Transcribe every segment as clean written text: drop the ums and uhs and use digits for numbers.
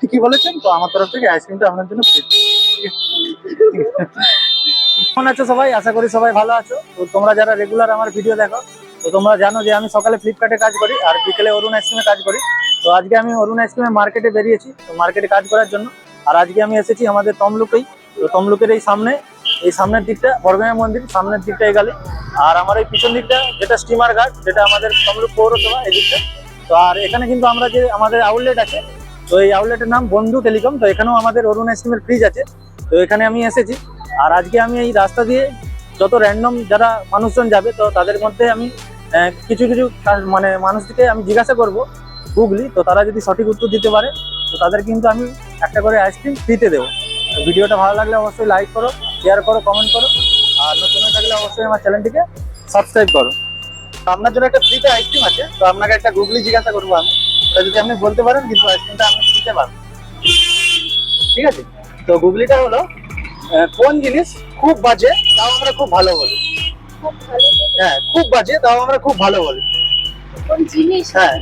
ঠিকই বলেছেন। তো আমার তরফ থেকে আইসক্রিমটা আপনার জন্য ফ্রি। কেমন আছো সবাই? আশা করি সবাই ভালো আছো। তো তোমরা যারা রেগুলার আমার ভিডিও দেখো, তো তোমরা জানো যে আমি সকালে ফ্লিপকার্টে কাজ করি আর বিকেলে অরুণ আইসক্রিমে কাজ করি। তো আজকে আমি অরুণ আইসক্রিমে মার্কেটে বেরিয়েছি, তো মার্কেটে কাজ করার জন্য। আর আজকে আমি এসেছি আমাদের তমলুকেই। তো তমলুকের এই সামনের দিকটা বর্গমী মন্দির, সামনের দিকটা এগালি। আর আমার এই পিছন দিকটা যেটা স্টিমার ঘাট, যেটা আমাদের তমলুক পৌরসভা, এই দিকটা। তো আর এখানে কিন্তু আমরা যে আমাদের আউটলেট আছে, তো এই আউটলেটের নাম বন্ধু টেলিকম। তো এখানেও আমাদের অরুণ আইসক্রিমের ফ্রিজ আছে। তো এখানে আমি এসেছি। আর আজকে আমি এই রাস্তা দিয়ে যত র্যান্ডম যারা মানুষজন যাবে, তো তাদের মধ্যে আমি কিছু কিছু মানে মানুষকে আমি জিজ্ঞাসা করব গুগলি। তো তারা যদি সঠিক উত্তর দিতে পারে, তো তাদের কিন্তু আমি একটা করে আইসক্রিম ফ্রিতে দেবো। তো ভিডিওটা ভালো লাগলে অবশ্যই লাইক করো, শেয়ার করো, কমেন্ট করো। আর নতুন হয়ে থাকলে অবশ্যই আমার চ্যানেলটিকে সাবস্ক্রাইব করো। তো আপনার জন্য একটা ফ্রিতে আইসক্রিম আছে। তো আপনাকে একটা গুগলি জিজ্ঞাসা করবো আমি, ওটা যদি আপনি বলতে পারেন কিন্তু আইসক্রিমটা আপনি ফ্রিতে পাবেন। ঠিক আছে? তো গুগলিটা হলো, কোন জিনিস খুব বাজে তাও আমরা খুব ভালো বলি? হ্যাঁ, খুব বাজে তাও আমরা খুব ভালো বলি। কোন জিনিস? হ্যাঁ,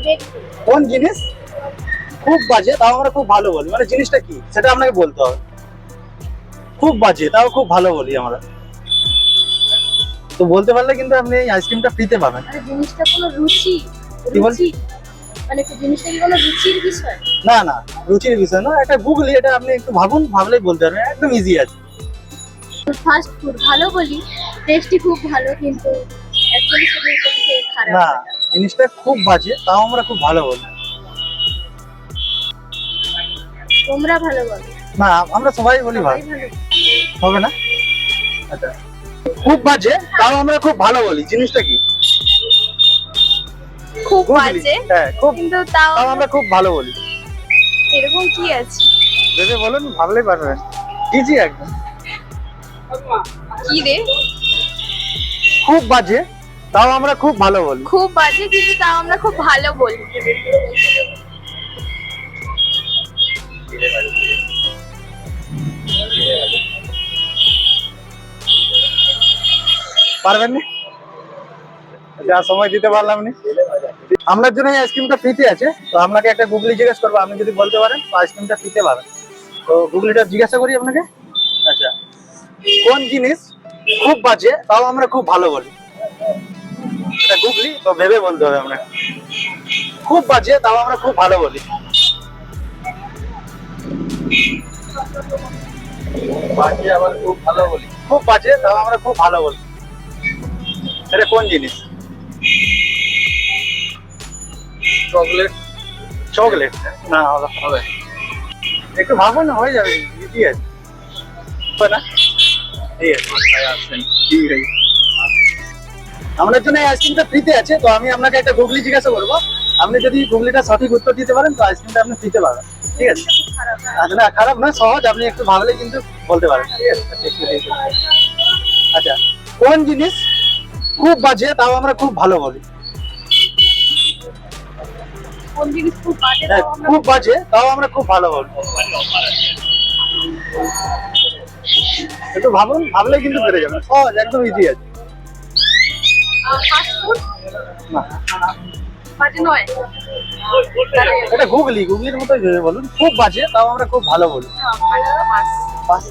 কোন জিনিস খুব বাজে তাও আমরা খুব ভালো বলি, মানে জিনিসটা কি সেটা আপনাকে বলতে হবে। খুব বাজে তাও খুব ভালো বলি আমরা। তো বলতে পারলে কিন্তু আপনি এই আইসক্রিমটা ফ্রিতে পাবেন। মানে জিনিসটা কোনো রুচি? কি বল? রুচি মানে কি জিনিসটা কি কোনো রুচির বিষয়? না না, রুচির বিষয় না, একটা গুগলি, এটা আপনি একটু ভাবুন, ভাবলেই বলতে পারবেন, একদম ইজি আছে। ফাস্ট ফুড ভালো বলি, টেস্টি খুব ভালো, কিন্তু অ্যাকচুয়ালি সেটা থেকে খারাপ। না, জিনিসটা খুব বাজে তাও আমরা খুব ভালো বলি। তোমরা ভালো বলো। না, আমরা সবাই বলি ভালো। সবাই ভালো। হবে না? আচ্ছা, খুব বাজে তাও আমরা খুব ভালো বলি, জিনিসটা কি? খুব গুগলি। বাজে হ্যাঁ, খুব কিন্তু তাও তাও আমরা খুব ভালো বলি। এরকম কি আছে? ভেবে বলুন, ভাবলেই পারবেন। ইজি একদম। কি রে? খুব বাজে তাও আমরা খুব ভালো বলি। খুব বাজে কিন্তু তাও আমরা খুব ভালো বলি। পারবেন না? যা সময় দিতে পারলাম না। আপনার জন্য এই আইসক্রিমটা ফ্রিতে আছে। তো আপনাকে একটা গুগলি জিজ্ঞেস করবো, আপনি যদি বলতে পারেন তো আইসক্রিমটা ফ্রিতে পাবেন। তো গুগলিটা জিজ্ঞাসা করি আপনাকে। আচ্ছা, কোন জিনিস খুব বাজে তাও আমরা খুব ভালো বলি? এটা গুগলি, তো ভেবে বলতে হবে আপনাকে। খুব বাজে তাও আমরা খুব ভালো বলি। বাজে আবার খুব ভালো বলি। খুব বাজে তাও আমরা খুব ভালো বলি। এটা কোন জিনিস? চকলেট। চকলেট না, হবে একটু ভাবুন, হয়ে যাবে, ইজি আছে। হবে না? ঠিক আছে, ঠিক আছে। আপনার জন্য এই আইসক্রিমটা ফ্রিতে আছে। তো আমি আপনাকে একটা গুগলি জিজ্ঞাসা করবো, আপনি যদি গুগলিটা সঠিক উত্তর দিতে পারেন তো আইসক্রিমটা আপনি ফ্রিতে পাবেন। ঠিক আছে? আচ্ছা, না খারাপ না, সহজ, আপনি একটু ভাবলে কিন্তু বলতে পারেন। ঠিক আছে? আচ্ছা, কোন জিনিস খুব বাজে তাও আমরা খুব ভালো বলি? কোন জিনিস খুব বাজে হ্যাঁ, তাও আমরা খুব বাজে তাও আমরা খুব ভালো বলি। একটু ভাবুন, ভাবলে কিন্তু পেরে যাবেন, সহজ, একদম ইজি আছে। ফাস্ট ফুড না, বাজে নয়। এটা গুগলি, গুগলির মতোই ভেবে বলুন। খুব বাজে তাও আমরা খুব ভালো বলি। বাস।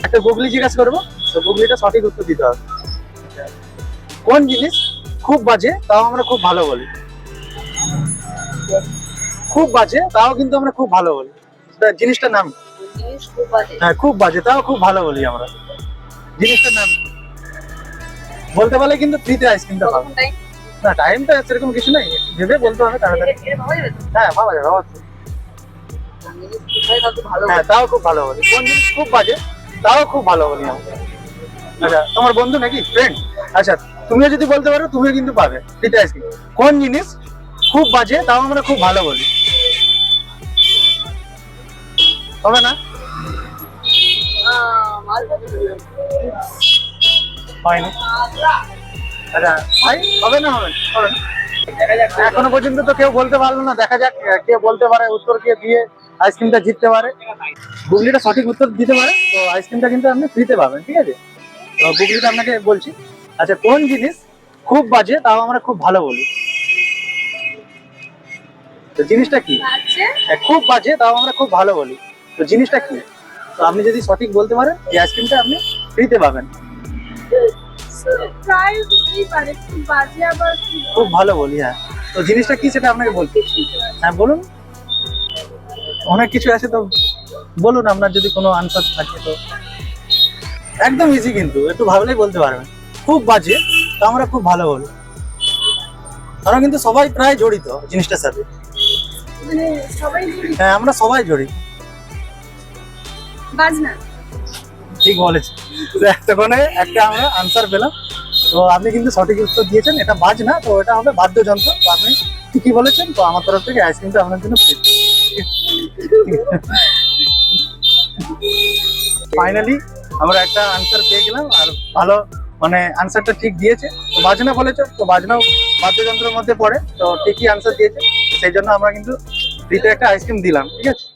একটা গুগলি জিজ্ঞাসা করবো, তো গুগলিটা সঠিক উত্তর দিতে হবে। কোন জিনিস খুব বাজে তাও আমরা খুব ভালো বলি? খুব বাজে তাও কিন্তু আমরা খুব ভালো বলি, জিনিসটার নাম? জিনিস খুব বাজে। হ্যাঁ, খুব বাজে তাও খুব ভালো বলি আমরা, জিনিসটার নাম বলতে পারলে কিন্তু ফ্রিতে আইসক্রিমটা পাবো। না, টাইমটা সেরকম কিছু নাই, ভেবে বলতে হবে তাড়াতাড়ি। হ্যাঁ, ভাবা যাবে, অবশ্যই। হ্যাঁ, তাও খুব ভালো বলি। কোন জিনিস খুব বাজে তাও খুব ভালো বলি আমরা? আচ্ছা, তোমার বন্ধু নাকি, ফ্রেন্ড? আচ্ছা, তুমিও যদি বলতে পারো তুমিও কিন্তু পাবে ফ্রিতে আইসক্রিম। কোন জিনিস খুব বাজে তাও আমরা খুব ভালো বলি? হবে না? হয়নি। আচ্ছা, ভাই, হবে না? হবে না? হবে না? এখনো পর্যন্ত তো কেউ বলতে পারলো না, দেখা যাক কে বলতে পারে, উত্তর কে দিয়ে আইসক্রিমটা জিততে পারে। গুগলিটা সঠিক উত্তর দিতে পারে তো আইসক্রিমটা কিন্তু আপনি ফ্রিতে পাবেন। ঠিক আছে? তো গুগলিটা আপনাকে বলছি। আচ্ছা, কোন জিনিস খুব বাজে তাও আমরা খুব ভালো বলি? তো জিনিসটা কি? আছে খুব বাজে, তাও আমরা খুব ভালো বলি। তো জিনিসটা কি? তো আপনি যদি সঠিক বলতে পারেন এই আইসক্রিমটা আপনি ফ্রিতে পাবেন। প্রায় হতেই পারে, খুব বাজে আবার খুব ভালো বলি, হ্যাঁ। তো জিনিসটা কি সেটা আপনাকে বলতে, হ্যাঁ বলুন। অনেক কিছু আছে, তো বলুন আপনার যদি কোনো আনসার থাকে। তো একদম ইজি, কিন্তু একটু ভাবলেই বলতে পারবেন। খুব বাজে, তো আমরা খুব ভালো বলি। আমরা কিন্তু সবাই প্রায় জড়িত জিনিসটার সাথে। মানে সবাই হ্যাঁ, আমরা সবাই জড়িত। বাজনা। ঠিক বলেছেন। তো এতক্ষণে একটা আমরা আনসার পেলাম। তো আপনি কিন্তু সঠিক উত্তর দিয়েছেন, এটা বাজনা, তো এটা হবে বাদ্যযন্ত্র। তো আপনি ঠিকই বলেছেন। তো আমার তরফ থেকে আইসক্রিমটা আপনার জন্য ফ্রি। ফাইনালি আমরা একটা আনসার পেয়ে গেলাম, আর ভালো মানে আনসারটা ঠিক দিয়েছে। তো বাজনা বলেছে, তো বাজনাও বাদ্যযন্ত্রের মধ্যে পড়ে, তো ঠিকই আনসার দিয়েছে। সেই জন্য আমরা কিন্তু ফ্রিতে একটা আইসক্রিম দিলাম, ঠিক আছে।